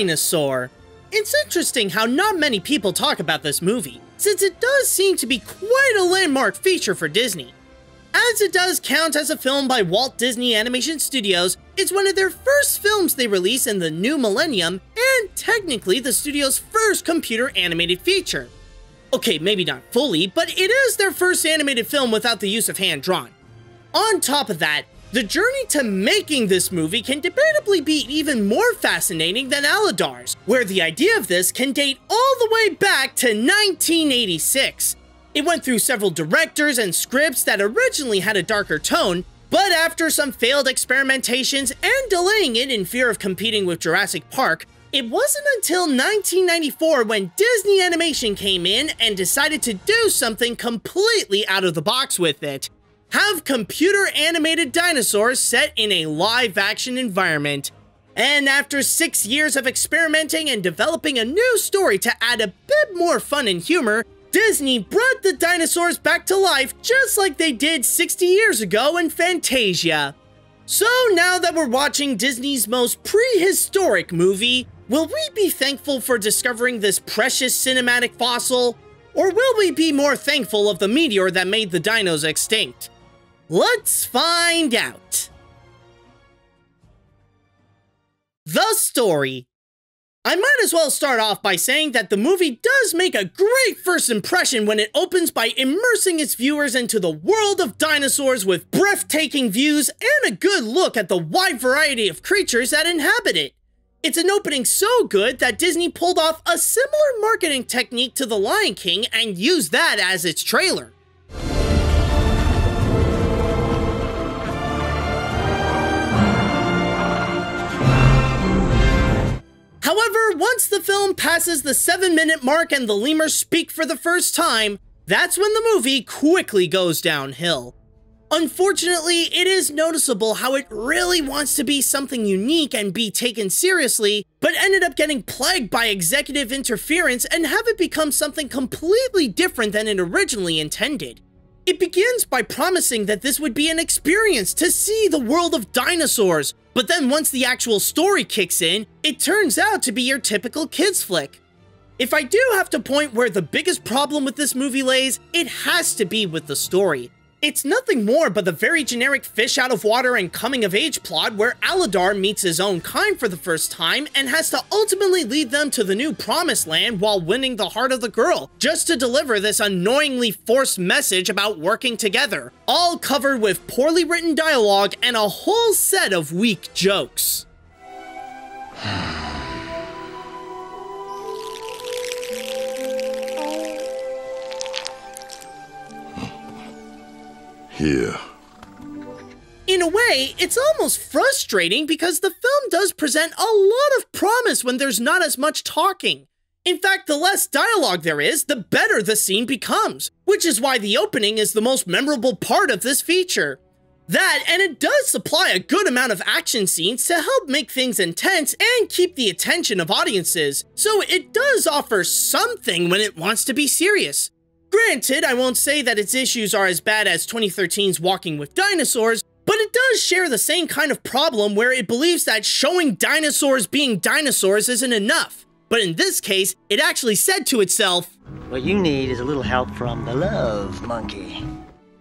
Dinosaur. It's interesting how not many people talk about this movie, since it does seem to be quite a landmark feature for Disney. As it does count as a film by Walt Disney Animation Studios, it's one of their first films they release in the new millennium, and technically the studio's first computer animated feature. Okay, maybe not fully, but it is their first animated film without the use of hand-drawn. On top of that, the journey to making this movie can debatably be even more fascinating than Aladar's, where the idea of this can date all the way back to 1986. It went through several directors and scripts that originally had a darker tone, but after some failed experimentations and delaying it in fear of competing with Jurassic Park, it wasn't until 1994 when Disney Animation came in and decided to do something completely out of the box with it. Have computer-animated dinosaurs set in a live-action environment. And after 6 years of experimenting and developing a new story to add a bit more fun and humor, Disney brought the dinosaurs back to life just like they did 60 years ago in Fantasia. So now that we're watching Disney's most prehistoric movie, will we be thankful for discovering this precious cinematic fossil? Or will we be more thankful of the meteor that made the dinos extinct? Let's find out. The story. I might as well start off by saying that the movie does make a great first impression when it opens by immersing its viewers into the world of dinosaurs with breathtaking views and a good look at the wide variety of creatures that inhabit it. It's an opening so good that Disney pulled off a similar marketing technique to The Lion King and used that as its trailer. However, once the film passes the 7-minute mark and the lemurs speak for the first time, that's when the movie quickly goes downhill. Unfortunately, it is noticeable how it really wants to be something unique and be taken seriously, but ended up getting plagued by executive interference and have it become something completely different than it originally intended. It begins by promising that this would be an experience to see the world of dinosaurs, but then once the actual story kicks in, it turns out to be your typical kids flick. If I do have to point where the biggest problem with this movie lays, it has to be with the story. It's nothing more but the very generic fish out of water and coming of age plot where Aladar meets his own kind for the first time and has to ultimately lead them to the new promised land while winning the heart of the girl, just to deliver this annoyingly forced message about working together, all covered with poorly written dialogue and a whole set of weak jokes. Here. In a way, it's almost frustrating because the film does present a lot of promise when there's not as much talking. In fact, the less dialogue there is, the better the scene becomes, which is why the opening is the most memorable part of this feature. That, and it does supply a good amount of action scenes to help make things intense and keep the attention of audiences, so it does offer something when it wants to be serious. Granted, I won't say that its issues are as bad as 2013's Walking with Dinosaurs, but it does share the same kind of problem where it believes that showing dinosaurs being dinosaurs isn't enough. But in this case, it actually said to itself, "What you need is a little help from the love monkey."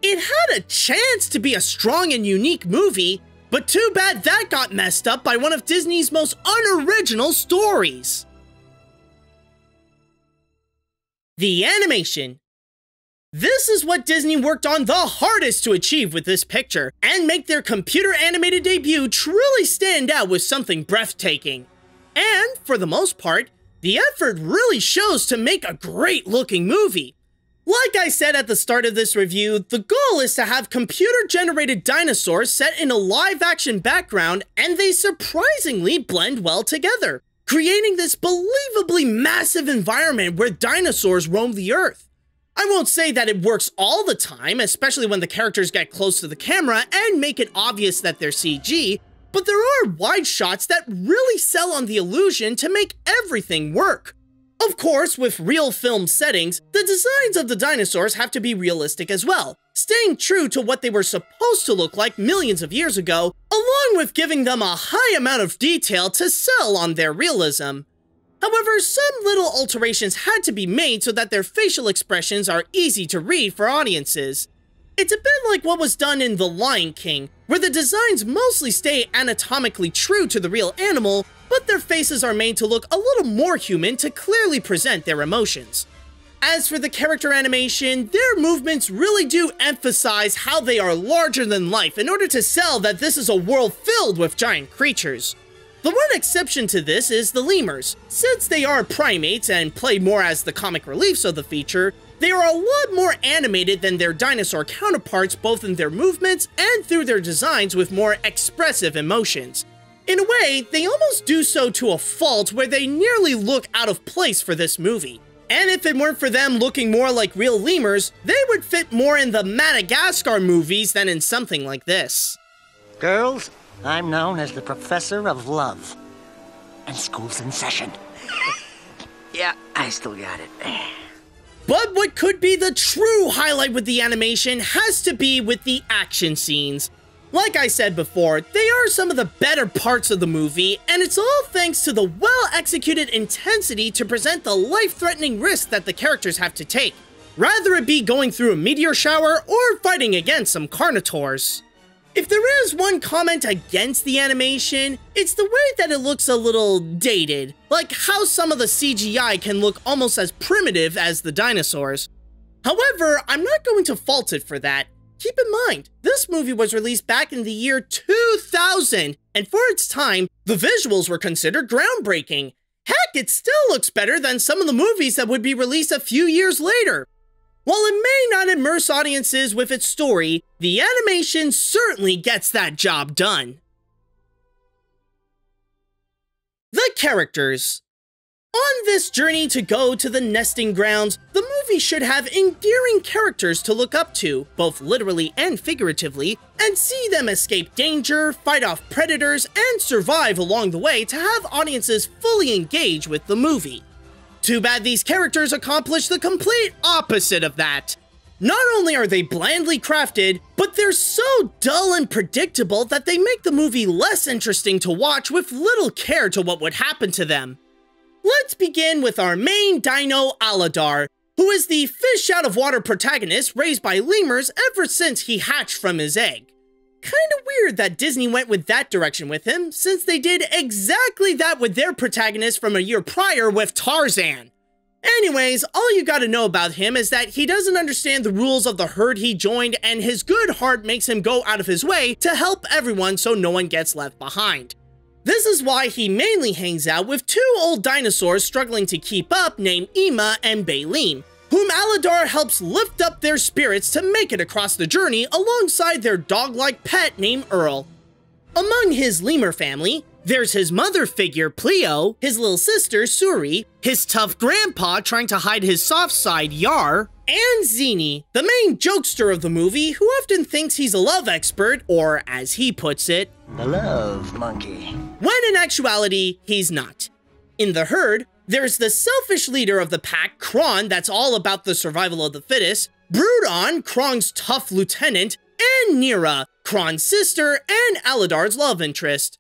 It had a chance to be a strong and unique movie, but too bad that got messed up by one of Disney's most unoriginal stories. The animation. This is what Disney worked on the hardest to achieve with this picture, and make their computer-animated debut truly stand out with something breathtaking. And, for the most part, the effort really shows to make a great-looking movie. Like I said at the start of this review, the goal is to have computer-generated dinosaurs set in a live-action background, and they surprisingly blend well together, creating this believably massive environment where dinosaurs roam the earth. I won't say that it works all the time, especially when the characters get close to the camera and make it obvious that they're CG, but there are wide shots that really sell on the illusion to make everything work. Of course, with real film settings, the designs of the dinosaurs have to be realistic as well, staying true to what they were supposed to look like millions of years ago, along with giving them a high amount of detail to sell on their realism. However, some little alterations had to be made so that their facial expressions are easy to read for audiences. It's a bit like what was done in The Lion King, where the designs mostly stay anatomically true to the real animal, but their faces are made to look a little more human to clearly present their emotions. As for the character animation, their movements really do emphasize how they are larger than life in order to sell that this is a world filled with giant creatures. The one exception to this is the lemurs. Since they are primates and play more as the comic reliefs of the feature, they are a lot more animated than their dinosaur counterparts, both in their movements and through their designs with more expressive emotions. In a way, they almost do so to a fault where they nearly look out of place for this movie. And if it weren't for them looking more like real lemurs, they would fit more in the Madagascar movies than in something like this. Girls, I'm known as the Professor of Love. And school's in session. Yeah, I still got it. But what could be the true highlight with the animation has to be with the action scenes. Like I said before, they are some of the better parts of the movie, and it's all thanks to the well-executed intensity to present the life-threatening risks that the characters have to take, rather it be going through a meteor shower or fighting against some carnivores. If there is one comment against the animation, it's the way that it looks a little dated, like how some of the CGI can look almost as primitive as the dinosaurs. However, I'm not going to fault it for that. Keep in mind, this movie was released back in the year 2000, and for its time, the visuals were considered groundbreaking. Heck, it still looks better than some of the movies that would be released a few years later. While it may not immerse audiences with its story, the animation certainly gets that job done. The characters. On this journey to go to the nesting grounds, the movie should have endearing characters to look up to, both literally and figuratively, and see them escape danger, fight off predators, and survive along the way to have audiences fully engage with the movie. Too bad these characters accomplish the complete opposite of that. Not only are they blandly crafted, but they're so dull and predictable that they make the movie less interesting to watch with little care to what would happen to them. Let's begin with our main dino, Aladar, who is the fish-out-of-water protagonist raised by lemurs ever since he hatched from his egg. Kinda weird that Disney went with that direction with him, since they did exactly that with their protagonist from a year prior with Tarzan. Anyways, all you gotta know about him is that he doesn't understand the rules of the herd he joined, and his good heart makes him go out of his way to help everyone so no one gets left behind. This is why he mainly hangs out with two old dinosaurs struggling to keep up named Ima and Baleen, whom Aladar helps lift up their spirits to make it across the journey alongside their dog-like pet named Earl. Among his lemur family, there's his mother figure Pleo, his little sister Suri, his tough grandpa trying to hide his soft side Yar, and Zini, the main jokester of the movie who often thinks he's a love expert, or as he puts it, the love monkey. When in actuality, he's not. In the herd, there's the selfish leader of the pack, Kron, that's all about the survival of the fittest, Brudon, Kron's tough lieutenant, and Nira, Kron's sister and Aladar's love interest.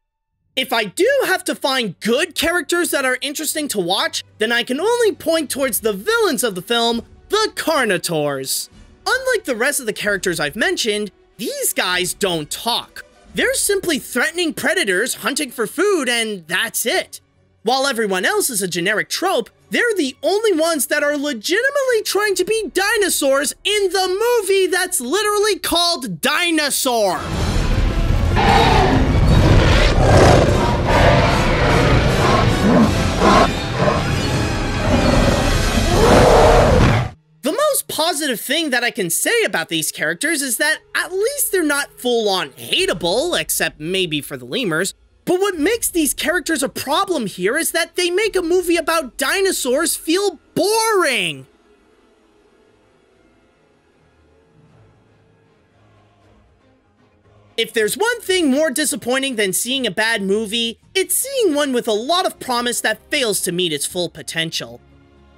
If I do have to find good characters that are interesting to watch, then I can only point towards the villains of the film, the Carnivores. Unlike the rest of the characters I've mentioned, these guys don't talk. They're simply threatening predators hunting for food, and that's it. While everyone else is a generic trope, they're the only ones that are legitimately trying to be dinosaurs in the movie that's literally called Dinosaur. The most positive thing that I can say about these characters is that at least they're not full-on hateable, except maybe for the lemurs. But what makes these characters a problem here is that they make a movie about dinosaurs feel boring. If there's one thing more disappointing than seeing a bad movie, it's seeing one with a lot of promise that fails to meet its full potential.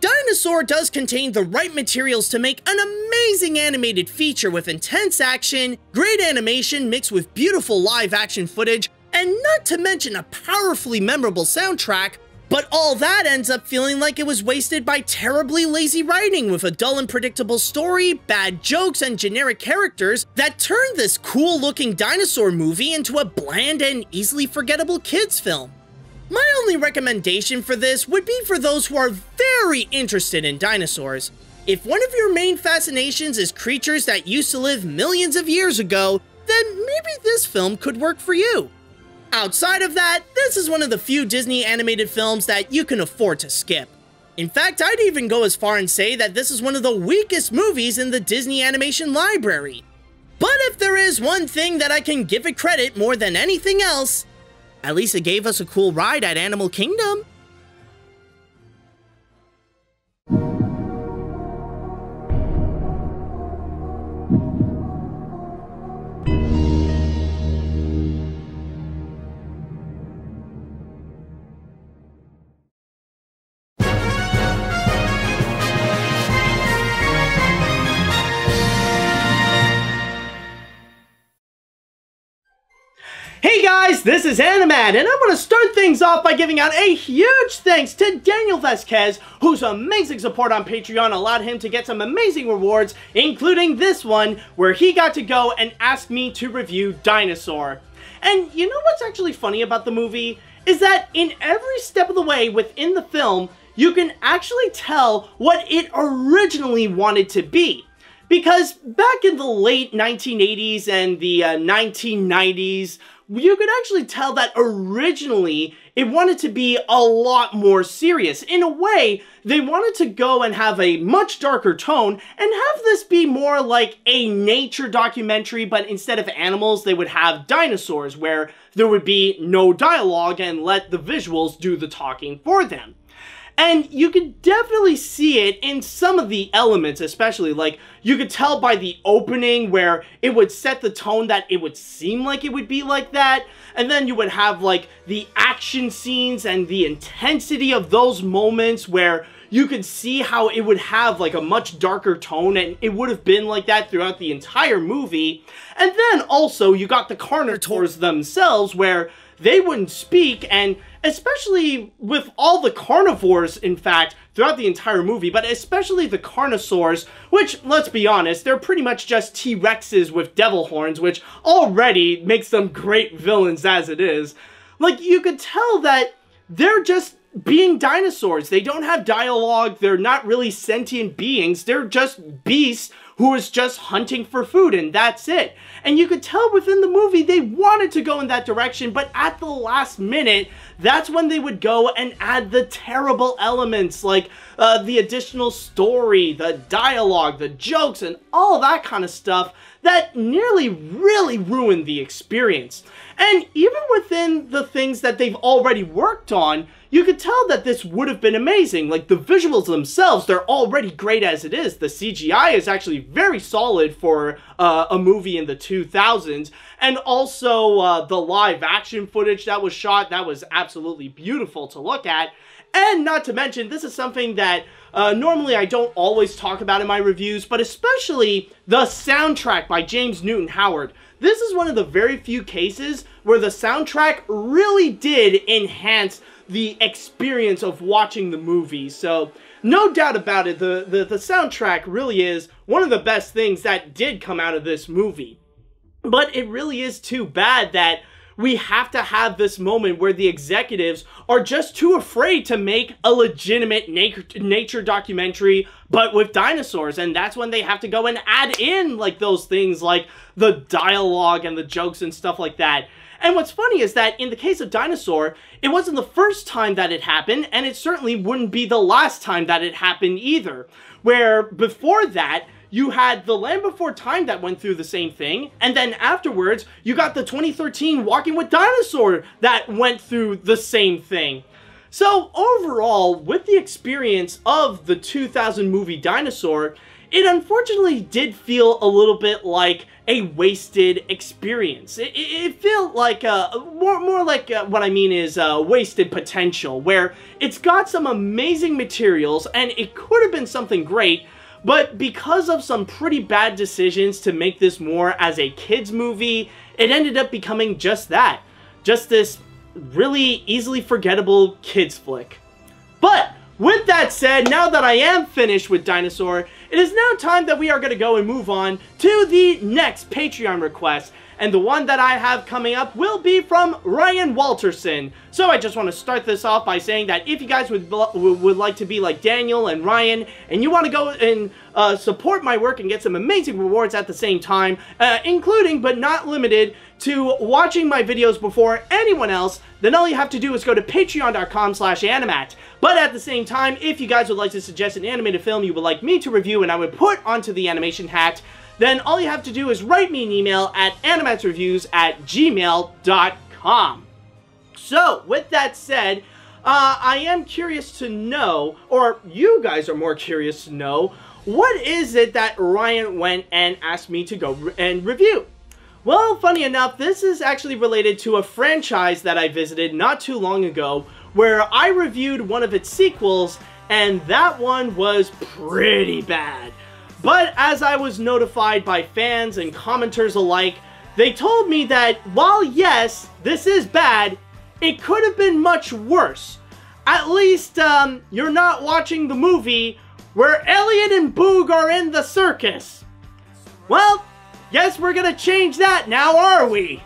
Dinosaur does contain the right materials to make an amazing animated feature with intense action, great animation mixed with beautiful live action footage, and not to mention a powerfully memorable soundtrack, But all that ends up feeling like it was wasted by terribly lazy writing with a dull and predictable story, bad jokes, and generic characters that turned this cool-looking dinosaur movie into a bland and easily forgettable kids film. My only recommendation for this would be for those who are very interested in dinosaurs. If one of your main fascinations is creatures that used to live millions of years ago, then maybe this film could work for you. Outside of that, this is one of the few Disney animated films that you can afford to skip. In fact, I'd even go as far and say that this is one of the weakest movies in the Disney animation library. But if there is one thing that I can give it credit more than anything else, at least it gave us a cool ride at Animal Kingdom. Hey guys, this is AniMat's, and I want to start things off by giving out a huge thanks to Daniel Vasquez, whose amazing support on Patreon allowed him to get some amazing rewards, including this one, where he got to go and ask me to review Dinosaur. And you know what's actually funny about the movie? Is that in every step of the way within the film, you can actually tell what it originally wanted to be. Because back in the late 1980s and the 1990s, you could actually tell that originally it wanted to be a lot more serious. In a way, they wanted to go and have a much darker tone and have this be more like a nature documentary, but instead of animals, they would have dinosaurs where there would be no dialogue and let the visuals do the talking for them. And you could definitely see it in some of the elements, especially, like, you could tell by the opening where it would set the tone that it would seem like it would be like that, and then you would have, like, the action scenes and the intensity of those moments where you could see how it would have, like, a much darker tone, and it would have been like that throughout the entire movie. And then, also, you got the carnivores themselves, where they wouldn't speak, and especially with all the carnivores, in fact, throughout the entire movie, but especially the Carnosaurs, which, let's be honest, they're pretty much just T-Rexes with devil horns, which already makes them great villains as it is. Like, you could tell that they're just being dinosaurs. They don't have dialogue, they're not really sentient beings, they're just beasts who is just hunting for food, and that's it. And you could tell within the movie they wanted to go in that direction, but at the last minute, that's when they would go and add the terrible elements, like the additional story, the dialogue, the jokes, and all that kind of stuff that nearly really ruined the experience. And even within the things that they've already worked on, you could tell that this would have been amazing. Like, the visuals themselves, they're already great as it is. The CGI is actually very solid for a movie in the 2000s. And also, the live action footage that was shot, that was absolutely beautiful to look at. And not to mention, this is something that normally I don't always talk about in my reviews, but especially the soundtrack by James Newton Howard. This is one of the very few cases where the soundtrack really did enhance the experience of watching the movie. So, no doubt about it, the soundtrack really is one of the best things that did come out of this movie. But it really is too bad that we have to have this moment where the executives are just too afraid to make a legitimate nature documentary, but with dinosaurs, and that's when they have to go and add in, like, those things like the dialogue and the jokes and stuff like that. And what's funny is that in the case of Dinosaur, it wasn't the first time that it happened, and it certainly wouldn't be the last time that it happened either. Where before that, you had The Land Before Time that went through the same thing, and then afterwards, you got the 2013 Walking with Dinosaur that went through the same thing. So overall, with the experience of the 2000 movie Dinosaur, it unfortunately did feel a little bit like a wasted experience. It felt like, more like what I mean is wasted potential, where it's got some amazing materials and it could have been something great, but because of some pretty bad decisions to make this more as a kids movie, it ended up becoming just that. Just this really easily forgettable kids flick. But with that said, now that I am finished with Dinosaur, it is now time that we are going to go and move on to the next Patreon request. And the one that I have coming up will be from Ryan Walterson. So I just want to start this off by saying that if you guys would like to be like Daniel and Ryan, and you want to go and support my work and get some amazing rewards at the same time, including but not limited to watching my videos before anyone else, then all you have to do is go to patreon.com/animat. But at the same time, if you guys would like to suggest an animated film you would like me to review and I would put onto the animation hat, then all you have to do is write me an email at animatsreviews@gmail.com. So, with that said, I am curious to know, or you guys are more curious to know, what is it that Ryan went and asked me to go and review? Well, funny enough, this is actually related to a franchise that I visited not too long ago, where I reviewed one of its sequels, and that one was pretty bad. But as I was notified by fans and commenters alike, they told me that while yes, this is bad, it could have been much worse. At least, you're not watching the movie where Elliot and Boog are in the circus. Well, guess we're gonna change that now, are we?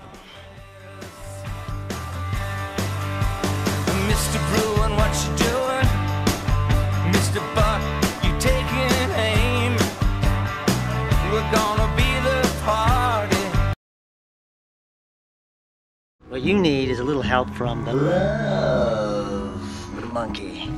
Mr. Bruin, what you doing? Mr. Buck, you taking aim? We're gonna be the party. What you need is a little help from the love monkey.